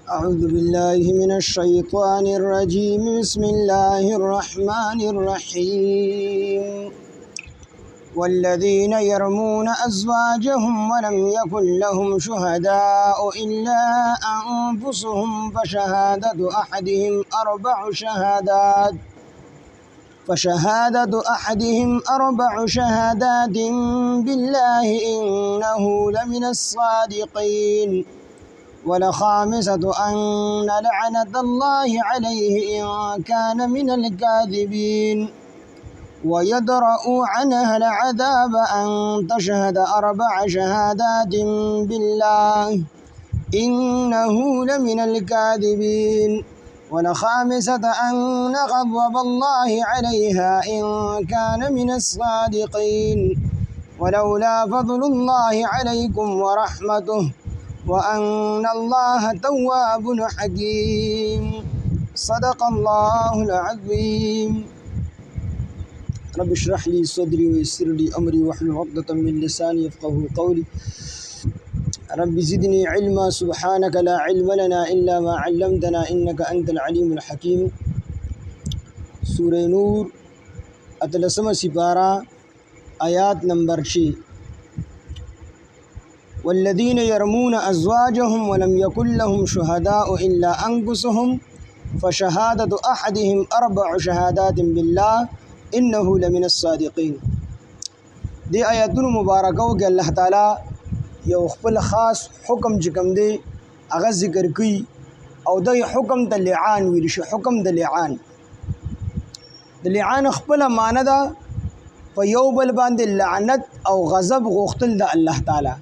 أعوذ بالله من الشيطان الرجيم بسم الله الرحمن الرحيم والذين يرمون أزواجهم ولم يكن لهم شهداء إلا أنفسهم فشهادة أحدهم أربع شهادات بالله إنه لمن الصادقين ولخامسة أن لعنة الله عليه إن كان من الكاذبين ويدرأ عنها العذاب أن تشهد أربع شهادات بالله إنه لمن الكاذبين ولخامسة أن غضب الله عليها إن كان من الصادقين ولولا فضل الله عليكم ورحمته وأن الله تواب حكيم صدق الله العظيم رب اشرح لي صدري ويسر لي أمري واحلل عقدة من لساني يفقهوا قولي رب زدني علما سبحانك لا علم لنا إلا ما علمتنا إنك أنت العليم الحكيم سورة نور اتلسم سپارہ آیات نمبر 6 والذين يرمون أزواجهم ولم يكن لهم شهداء إلا أنفسهم فشهادة أحدهم أربع شهادات بالله إنه لمن الصادقين. دي آیاتونو مبارکو کې الله تعالی یو خپل خاص حکم جکم دی هغه ذکر کوي او د حکم د لعان ویل شي. حکم د لعان خپل معنی ده په یو بل باندې لعنت او غضب غوښتل د الله تعالی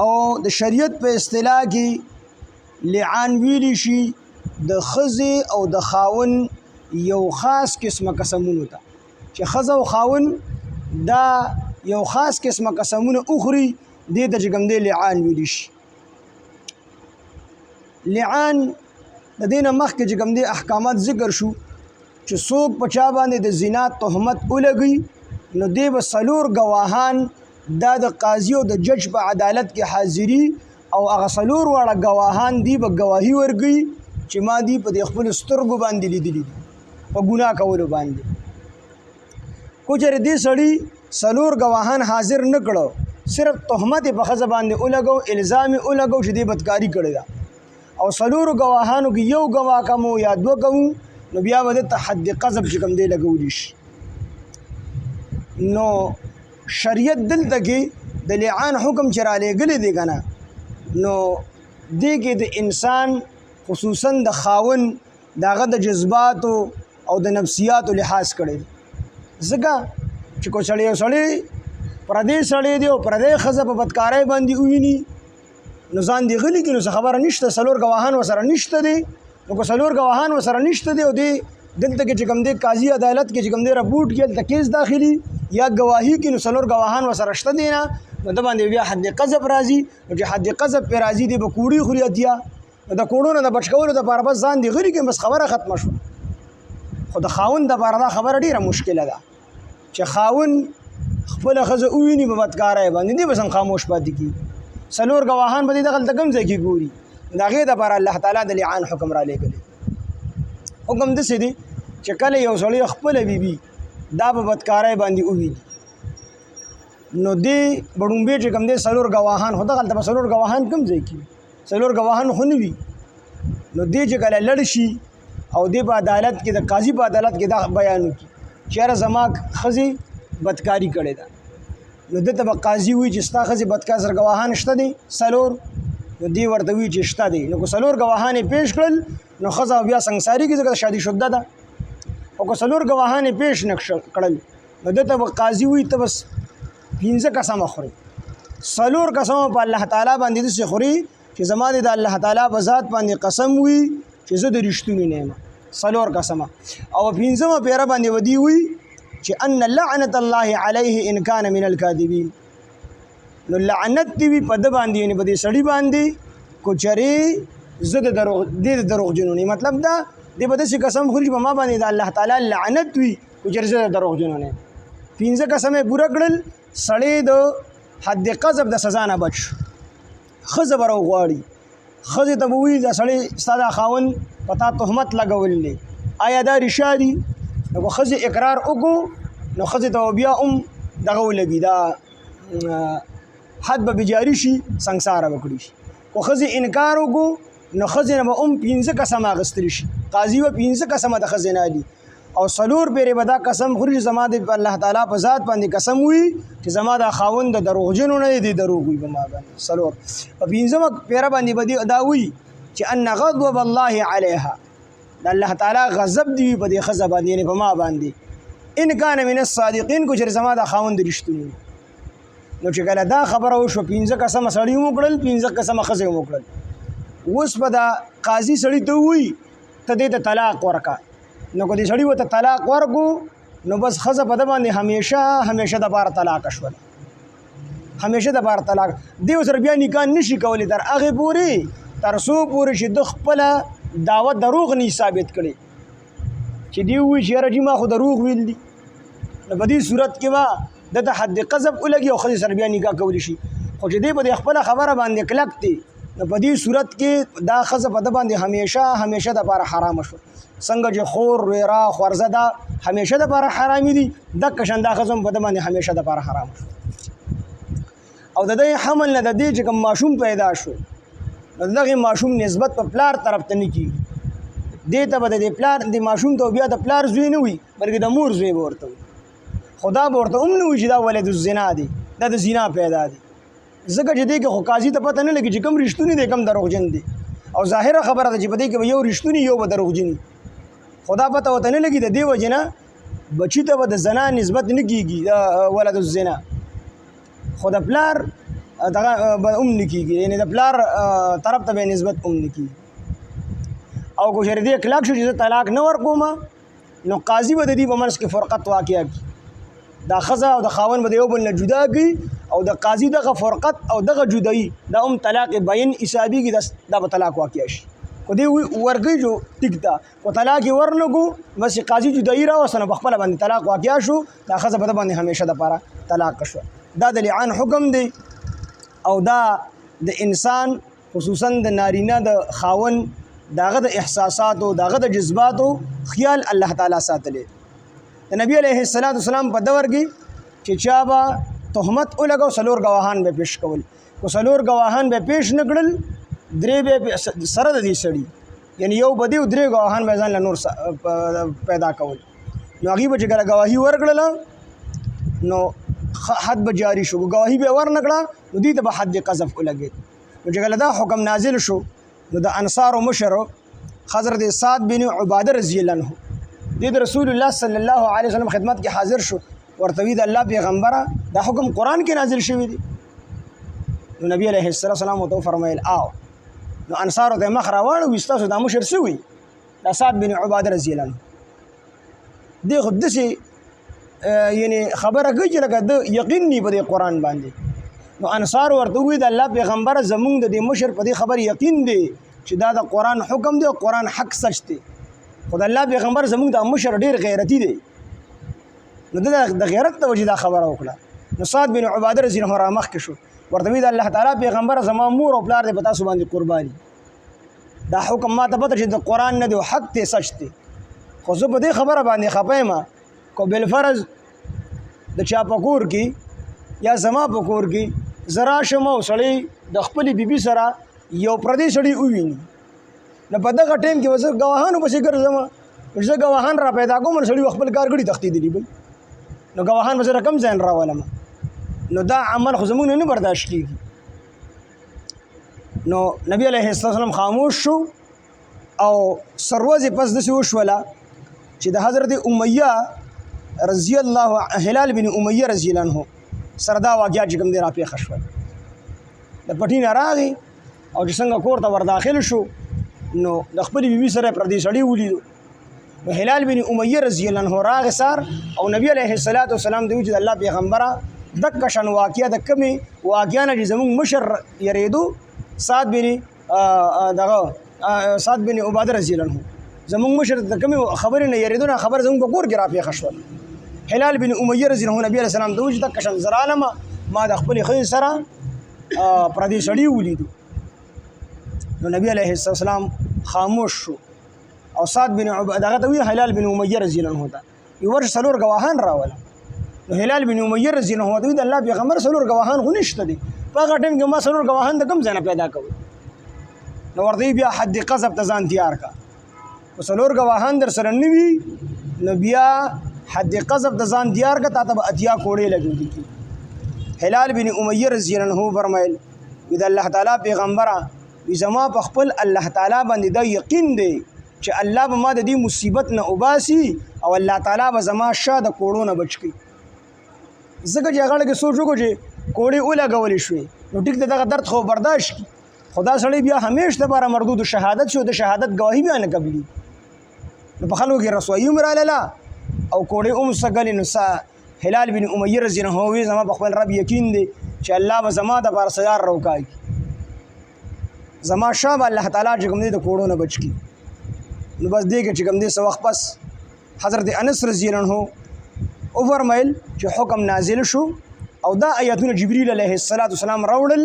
او د شریعت په اصطلاح کې لعان ویلی شي د خزه او د خاون یو خاص قسمه قسمونه ته چې خزه او خاون دا یو خاص قسمه قسمونه اخري د جګم دی لعان ویلی شي. لعان د دینه مخکې جګم دی احکامات ذکر شو چې څوک په چا باندې د زنا تهمت ولګي نو دی به څلور گواهان دا د قاضي او د جج په عدالت کې حاضری او هغه څلور واړه گواهان دی به گواهی ورګي چې ما دی په خپل سترګو باندې لیدلی په ګناه کولو باندې. کو چېرې دې سړی څلور گواهان حاضر نه کړو صرف تهمت په ښځه باندې ولګو الزام ولګو چې دې بدکاری کړې ده او څلور گواهانو کې یو گواه کمو یا دوه کوو نو بیا به د حد قذف چې کوم دی لګولی شي. نو شریعت دلته کې د لعان حکم چې را لېږلی دی که نه نو دې کې د انسان خصوصا د خاون د هغه د جذباتو او د نفسیاتو لحاظ کړی دی. ځکه چې کو سړی یو سړی پردی سړی دی او پردی ښځه په بدکارۍ باندې وویني نو ځان دی غلی کړي نو څه خبره نشته څلور گواهان ورسره نشته دی نو که څلور گواهان ورسره نشته دی او دی دلته کې چې کوم دی قاضي عدالت کې چې کوم دی رپورټ کې هلته کیس داخلي یا گواهی کې نو څلور گواهان ورسره شته دی نه نو د باندې بیا حد قذف راځي نو چې حد قذف پې راځي دی به کوړي خوري اتیا نو د کوړو نه د بچ کولو دپاره بس ځان دی غلي کړي بس خبره ختمه شوه. خو د خاوند دپاره دا خبره ډېره مشکله ده چې خاوند خپله ښځه وویني په بدکاری باندې دی بس هم خاموش پاتې کېږي. څلور گواهان به دې دغلته کوم ځای کې ګوري د هغې دپاره الله تعالی د لعان حکم را لېږلی. حکم داسې دی چې کله یو سړی خپله بیبي دا په بدکاری باندې وویني نو دی به ړومبې چې کوم دی څلور گواهان خو دغلته به څلور گواهان کوم ځای کې څلور گواهان خو نه وي نو دی چې کله لړ شي او دی په عدالت کې د قاضي په عدالت کې دا بیان وکړي چې یاره زما ښځې بدکاري کړې ده نو دته به قاضي وایي چې ستا ښځې بدکار سره گواهان شته دي څلور نو دی ورته وایي چې شته دی نو که څلور گواهان یې پیش کړل نو ښځه بیا سنګساري کې ځکه شادي شده ده او که څلور گواهان یې پیش نه کړل نو دته به قاضي وایي ته بس 15 قسمه خوري څلور قسمه په الله تعالی باندې داسې خوري چې زما د الله تعالی په ذات باندې قسم وي چې زه د رښتونی نه یم څلور قسمه او 15مه پیره باندې ودی وي چې ان لعنت الله علیه ان کان من الکاذبین نو لعنت دی په د باندې یعنی په دې سړی باندې کو چرې زه د دروغجنو نه مطلب دا دی په داسې قسم خوري په ما باندې د الله تعالی لعنت وي کو چرې زه د دروغجنو نه 15 قسمه پوره کړل سړی د حد قذف د سزا نه بچ ښځه به راوغواړي ښځې ته به وایي دا سړی ستا دا خاوند په تا تهمت لګول دی آیا دا رښتیا دي نو که ښځې اقرار وکړو نو ښځې ته بیا هم دغه ولګي دا حد به جاري شي سنګساره به کړي شي که ښځې انکار وکړو نو ښځې نه به هم 15 قسم اخیستلی شي قاضي به 15 قسمه د ښځې نه اخلي او 4 پیرې به دا قسم خوري چې زما د الله تعالی په ذات باندې قسم وي چې زما دا خاوند د دروغجنو نه دی دروغ وي په ما باندې 4 په 15مه پیره باندې به دا وي چې ان غضب الله علیها د الله تعالی غضب دی په دې ښځه باندې یعنې په ما باندې ان کان من الصادقین کو چې زما دا خاوند رښتونی نو چې کله دا خبره وشوه 15 قسمه سړی وکړل 15 قسمه ښځې وکړل اوس به دا قاضي سړي ته ووایي ته دې ته طلاق ورکړه نو که دې سړي ورته طلاق ورکړو نو بس ښځه په ده باندې همیشه دپاره طلاقه شوله همیشه دپاره طلاق دې ورسره بیا نکاح نشي کولی تر هغې پورې تر څو پورې چې ده خپله دعوت دروغ نه ثابت کړي چې دې ووایي چې یاره جي ما خو دروغ ویل دي نو په دې صورت کې به ده ته حد قذف ولګي او ښځې سره بیا نکاح کولی شي خو چې دې په دې خپله خبره باندې کلک دی نو په دې صورت کې دا ښځه په ده باندې همیشه دپاره حرامه شوه څنګه چې خور ویرا خورزه دا همیشه دپاره حرامي دي دقه شان دا ښځه هم په ده باندې همیشه دپاره حرامه شوه او د دې حمل نه د دې چې کوم ماشوم پیدا شو نو د دغې ماشوم نسبت په پلار طرف ته نه کېږي دې ته به د پلار د ماشوم ته بیا د پلار زوی نه وي بلکې د مور زوی به ورته وي خو دا به ورته هم نه وي چې دا ولد الزنا دی دا د زنا پیدا دی ځکه چې دې کې خو قاضي ته پته نه لګي چې کوم رښتونی دی کوم دروغجن دی او ظاهره خبره ده چې په دې کې به یو رښتونی یو به دروغجن خو دا پته ورته نه لګي د دې وجې نه بچي ته به د زنا نسبت نه کېږي د ولد الزنا خو د پلار دغه به هم نه کېږي یعنې د پلار طرف ته به نسبت هم نه کېږي او که چېرې دې کلک شو چې زه طلاق نه ورکوم نو قاضي به د دې په منځ کې فرقت واقع کړي دا ښځه او د خاوند به د یو بل نه جدا کړي او د قاضي دغه فرقت او دغه جدایي دا هم طلاق بین حسابېږي دا به طلاق واقع شي خو دې ورکوي جو ټیک ده خو طلاق یې ورنکړو بس چې قاضي جدایي راوسته نو په خپله باندې طلاق واقع شو دا ښځه په ده باندې همیشه دپاره طلاق شوه دا د لعان حکم دی او دا د انسان خصوصا د نارینه د خاوند داغه د احساساتو داغه د جذباتو خیال الله تعالی ساتلی د نبی علیه السلام په دور کې چې چا به تهمت ولګو 4 گواهان به پیش کول کو 4 گواهان به پیش نه کړل 3 به سره د دې سړي یعنی یو بدی او 3 گواهان به ځان له نور پیدا کول نو هغې به چې کله ګواهي ورکړله نو حد به جاری شو گواهي به ورنکړه نو دې ته به حد قذف ولګېد نو چې کله دا حکم نازل شو نو د انصارو مشر حضرت سعد بن عباده رضی الله عنه د رسول الله صلی الله علیه وسلم خدمت کې حاضر شو ورته وی د الله پیغمبره دا حکم قرآن کې نازل شوی دی نو نبی علیه السلام ورته فرمایل آو نو انصارو ته مخ راوړو ستاسو دا مشر څه وي دا سعد بن عباده رضی الله عنه دی خو داسې یعنی خبره کوي چې لکه د یقین نی په دې قرآن باندې نو انصار ورته وی د الله پیغمبره زمونږ د دې مشر په دې خبر یقین دی چې دا د قرآن حکم دی او قرآن حق سچ دی خو د الله پیغمبر زمونږ د مشر ډېر غیرتي دی نو د غیرت د وجې دا خبره وکړه نو سعد بن عباده رضی الله عنه رامخکې شو ورته وی د الله تعالی پیغمبر زما مور او پلار دی په تاسو باندې قرباني دا حکم ما ته پته چې د قرآن نه دی او حق دی سچ دی خو زه په دې خبره باندې خفه یم کو بالفرض د چا په کور کې یا زما په کور کې زه راشم او سړی د خپلې بیبي سره یو پردی سړی وویني نو په دغه ټایم کې به زه ګواهانو پسې ګرځم زه ګواهان را پیدا کوم نو سړي خپل کارګړي تښتېدلي بل نو ګواهان به زه رقم ځان راولم نو دا عمل خو زموږ نه برداشت کېږي نو نبی علیه السلام خاموش شو او سروزې پس داسې وشوله چې د حضرت امیه رضی الله هلال بن امیه رضی الله عنه سره دا واقعه چې کوم دی را پیښه شوه د پټي نه راغی او چې څنګه کور ته ورداخل شو نو د خپلې بیبي سره پردی سړي ولیدو نو هلال بن امیه رضی الله عنه راغی سار او نبی علیه السلام دی چې الله پیغمبره دغه شان واقعه د کمې واقعه نه چې زموږ مشر یریدو سعد بن عباده رضی الله عنه زموږ مشر د کمې خبرې نه یریدو نه خبر زموږ په کور کې را پیښه شوه هلال بن امیه رضی الله عنه نبی علیه السلام ته وویل چې دغه شان زه رالمه ما د خپلې ښځې سره پردی سړي ولیدو نو نبی علیه السلام خاموش شو او سعد بن دغه ته وی هلال بن امیہ رضی الله عنه ته یو ورش سلور گواهان راول نو هلال بن امیہ رضی الله عنه ته الله پیغمبر سلور گواهان خو نشته دي په هغه ټیم کې ما سلور گواهان د کوم ځای نه پیدا کړو نو ورته بیا حد قذف ته ځان تیار کا سلور گواهان در سره نوي نو بیا حد قذف د ځان تیار کا ته اتیا کوړې لګي هلال بن امیہ رضی الله عنه فرمایل د الله تعالی پیغمبره زما په خپل الله تعالی باندې دا یقین دی چې الله به ما د دې مصیبت نه وباسي او الله تعالی به زما شاده کوړو نه بچ کی زګه چې هغه کې سوچ وکړو چې کوړې ولګولې شوې نو ټیک دغه درد خو برداشت کی خدا سړی بیا همیشه لپاره مردود شهادت شو د شهادت گواهی بیا نه قبلي نو په خلکو کې رسوایی عمر لاله او کوړې سګلې نو هلال بن امیہ رضی الله عنه زما په خپل رب یقین دی چې الله به زما د بار سيار روکای زما شاب الله تعالی چې کوم دې د کوړو نه بچ کی نو بس دې کې چې کوم دې سو وخت پس حضرت انس رضی الله عنه او فرمایل چې حکم نازل شو او دا آیاتونه جبرئیل علیه السلام راوړل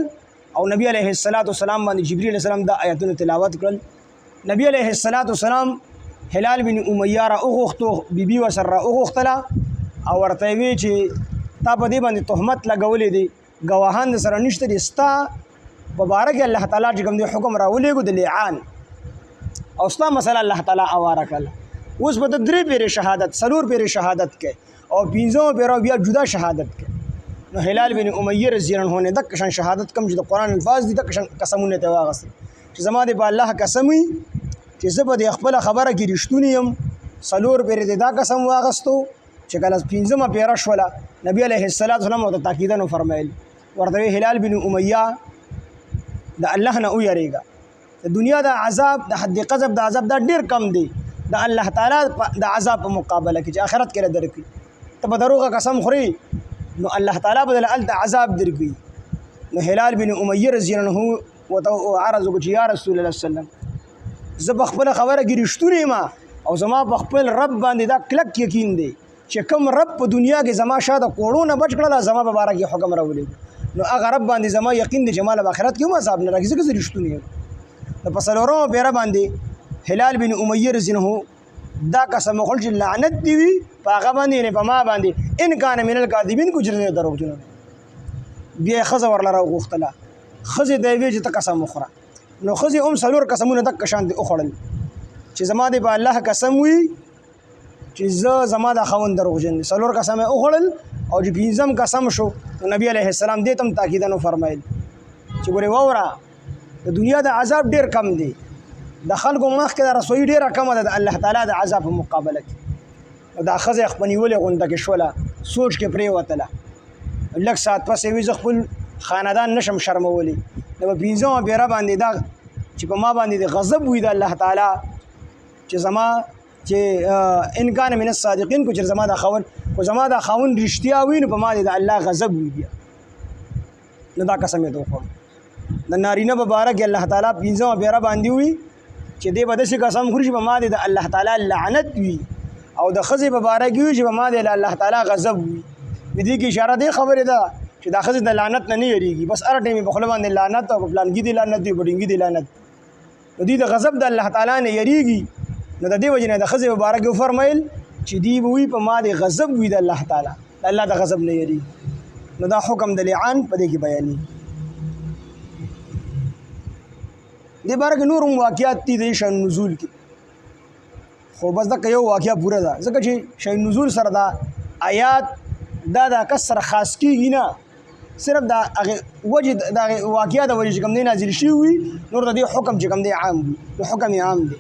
او نبی علیه السلام باندې جبرئیل علیه السلام دا آیاتونه تلاوت کړل نبی علیه السلام هلال بن امیہ را اوغختو بیبي وسره اوغختلا او ورته وی چې تا په دې باندې تهمت لګولې دي گواهان سره نشته دي ستا مبارک الله تعالی چې کوم دې حکم راولېګو د لعان او ستا مسله الله تعالی اواره کړه اوس به د درې پیرې شهادت سلور پیرې شهادت کې او پنځو پیرو بیا جدا شهادت کې نو هلال بن امیہ رضی الله عنه د قشن شهادت کم چې د قران الفاظ دي د قشن قسمونه ته واغست چې زما د الله قسم وي چې زه به خپل خبره کې رښتونی يم سلور پیرې دا قسم واغستو چې کله پنځمه پیره شوله نبی علیه السلام او تاکیدن فرمایل ورته هلال بن امیہ د الله نه ویریږي د دنیا د عذاب د حد قذف د عذاب دا ډیر کم دی د الله تعالی د عذاب په مقابله کې چې آخرت کې درکې ته به دروغه قسم خوري نو الله تعالی بدل ال عذاب درکې نو هلال بن امیہ رضی الله عنه وته عرض وکړي یا رسول الله صلی الله علیه وسلم زه په خپل خبره کې رښتونی ما او زما په خپل رب باندې دا کلک یقین دی چې کوم رب په دنیا کې زما شاده کوړو نه بچ کړل زما په باره کې حکم راولې نو هغه رب باندې زما یقین دی چې مال آخرت کې هم عذاب نه راځي ځکه رښتونی یم نو په سلورو پیره باندې هلال بن امیہ رضی الله عنه دا قسم وکړ چې لعنت دی وي په هغه باندې نه په ما باندې ان کان من الکاذبین کو جرنه دروغجن بیا خزه ورلره غوښتله خزه دی وی چې ته قسم وخوره نو خزه سلور قسمونه تک شان دي اخړل چې زما دی په الله قسم وي چې زما د خوند دروغجن سلور قسم اخړل او چې پنځم قسم شو نبی علیه السلام دې تم تاکیدانو فرمایل چې ګوره ووره د دنیا د عذاب ډیر کم دی د خلکو مخکې د رسوي ډیره کمه ده د الله تعالی د عذاب په مقابله کې دا خزه خپل نیولې غونډه کې شوله سوچ کې پرې وتله لږ ساعت پسې وي زه خپل خاندان نشم شرمولی د پنځمه پیره باندې دا چې په ما باندې د غضب وي د الله تعالی چې زما چې ان کان من الصادقین کو چې زما د خاون کو زما د خاون رښتیا وي نو په ما د الله غضب وي بیا نو دا قسم یې دوه د نارینه مبارک الله تعالی پنځمه پیره باندې وي چې دې بده شي قسم خوري چې په ما د الله تعالی لعنت وي او د خزې مبارک وي چې په ما د الله تعالی غضب وي دې کې اشاره دی خبره ده چې د خزې د لعنت نه یریږي بس هر ټیم په خپل باندې لعنت او پلانګي دي لعنت دی بډینګي دي لعنت دې د غضب د الله تعالی نه یریږي نو د دې وجه نه د خزې مبارک فرمایل چې دی وي په ما د غضب وي د الله تعالی الله د غضب نه یریږي نو دا حکم د لعان په دې کې بیانې دې بارے کې نور واقعات دي د شان نزول کې خو بس دا یو واقعیا پوره ده ځکه چې شان نزول سره دا آیات دا کسر خاص کیږي نه صرف دا وجه دا واقعیا د وجه کوم دی نازل شي وي نور د دې حکم چې کوم دی عام وي حکم عام دی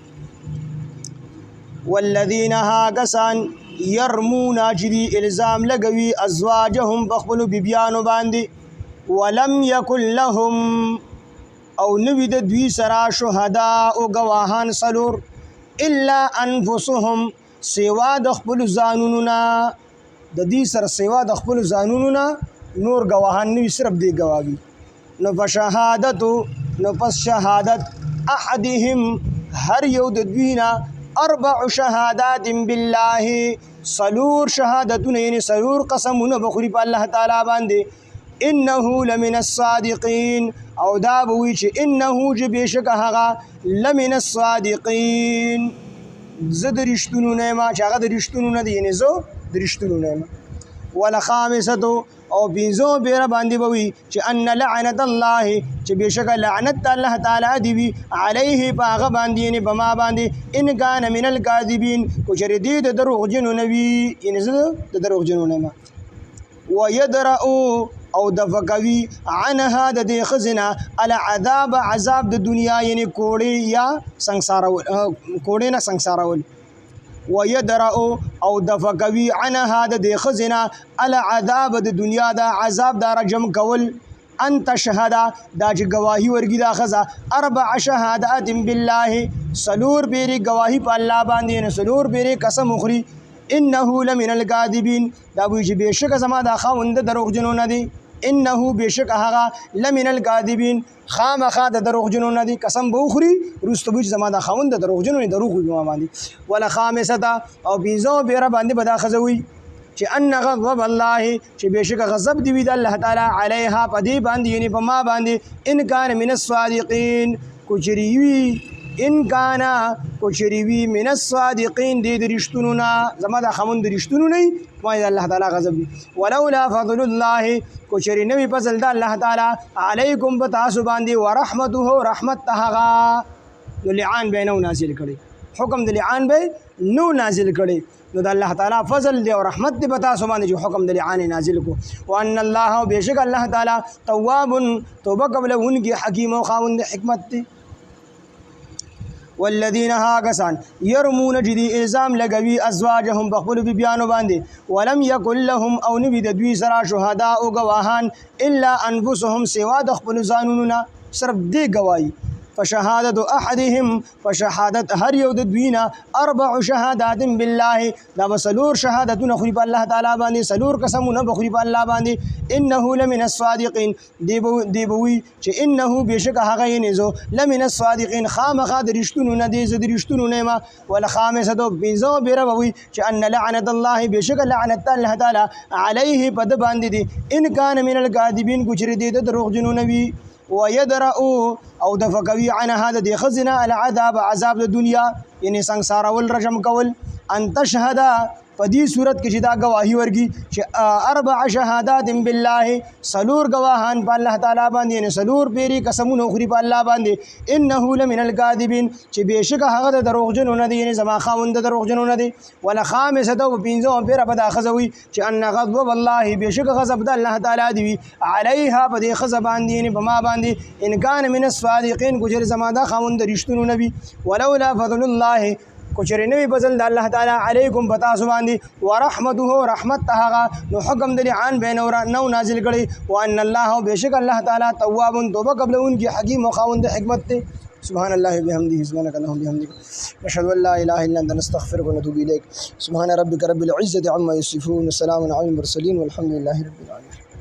والذین هاکسان يرمون اجدي الزام لګوي ازواجهم بخبل بیبیانو باندې ولم یکن لهم او نوی د دوی سره شهدا او گواهان سلور الا انفسهم سوا د خپل ځانونو نه د دې سره سوا د خپل ځانونو نه نور گواهان نوی صرف دی گواهی نو فشهادت نو پس شهادت احدهم هر یو د دوی نه 4 شهادات بالله سلور شهادتونه یعنی سلور قسمونه بخوري په الله تعالی باندې انه لمن الصادقین او دا به وي چې انه چې بېشکه هغه لمن الصادقین زه د رښتونو نه یم چې هغه د رښتونو نه دی یعنې زه د رښتونو نه یم ولخامسة او بینزو بیره باندې به وي چې ان لعنت الله چې بېشکه لعنت د الله تعالی دی وي علیه په هغه باندې یعنې په ما باندې ان کان من الکاذبین که چېرې دی د دروغجنو نه وي یعنې زه د دروغجنو نه یم ویدرؤ او دفع کوي عنها د دې ښځې نه العذاب عذاب د دنیا یعنې کوړې یا سنګسارول کوړې نه سنګسارول ويدرأ او دفع کوي عنها د دې ښځې نه العذاب د دنیا دا عذاب دا رجم کول ان تشهد دا چې گواهي ورګي دا ښځه 4 شهادات بالله سلور بیرې گواهي په الله باندې نه سلور بیرې قسم وخوري انه لمن الكاذبین دا وایي چې بېشکه زما دا خاوند د دروغجنو نه دی انه بېشکه هغه لمن الكاذبین خامخا د دروغجنو نه دی قسم به وخوري وروسته به چې زما دا خاوند د دروغجنو نه دروغ وي ما باندې ولخامسة او پنځمه بیره باندې به دا ښځه وي چې ان غضب الله چې بېشکه غضب دی وي د الله تعالی علیها په دې باندې یعنې په ما باندې ان کان من الصادقین کو چېرې وي ان کانا کو چریوی من الصادقین دی د رښتونو نه زما د خاوند د رښتونو نه ما د الله تعالی غضب دی ولولا فضل الله کو چری نوی فضل د الله تعالی علیکم بتاسو باندې ورحمته رحمت هغه نو لعان به نو نازل کړي حکم د لعان به نو نازل کړي نو د الله تعالی فضل دی او رحمت دی بتاسو باندې چې حکم د لعان نازل کو وان الله بیشک الله تعالی تواب توبه قبل انکی حکیم او خاوند حکمت دی والذین هاکسان یرمون جدی الزام لګوي ازواجهم بخبل بیانو باندې ولم یکن لهم او نبی د دوی سره شهدا او گواهان الا انفسهم سوا د خپل ځانونو نه صرف دی گواہی فشهادت احدهم فشهادت هر یو د دوینا 4 شهادات بالله دا وسلور شهادتونه خو په الله تعالی باندې سلور قسمونه بخوري په الله باندې انه لمن الصادقین دی بوي چې انه بشک هغه یې نزو لمن الصادقین خامخا د رښتونو نه دی د رښتونو نه ما ولا خامسه دو بنزو بیره بوي چې ان لعنت الله بشک لعنت الله تعالی علیه پد باندې دی ان کان من الکاذبین ګچری دی د دروغجنو نبی ويدرأ او دفع کوي عنها د دې ښځې نه العذاب عذاب د دنیا یعنې سنګسارول رجم کول ان تشهد په دې صورت کې چې دا گواهي ورګي چې 4 شهادات بالله سلور گواهان په الله تعالی باندې یعنې سلور پیری قسمونه خوري په الله باندې انه لمن الکاذبین چې بېشکه هغه د دروغجنو نه دی یعنې زما خاوند د دروغجنو نه دی ولخامسة او پنځمه پیره به دا ښځه وي چې ان غضب الله بېشکه غضب د الله تعالی دی وي علیها په دې ښځه باندې یعنې په ما باندې ان کان من الصادقین کو چې زما دا خاوند د رښتونو نه وي ولولا فضل الله کو چېرې نه وي فضل د الله تعالی علیکم په تاسو باندې ورحمته رحمت هغه نو حکم د لعان به نو نازل کړي وان الله بېشک الله تعالی تواب توبه قبلونکي حکیم او خاوند حکمت دی سبحان الله وبحمده سبحانك اللهم وبحمدك نشهد ان لا اله الا انت نستغفرك ونتوب اليك سبحان ربك رب العزه عما يصفون وسلام على المرسلين والحمد لله رب العالمين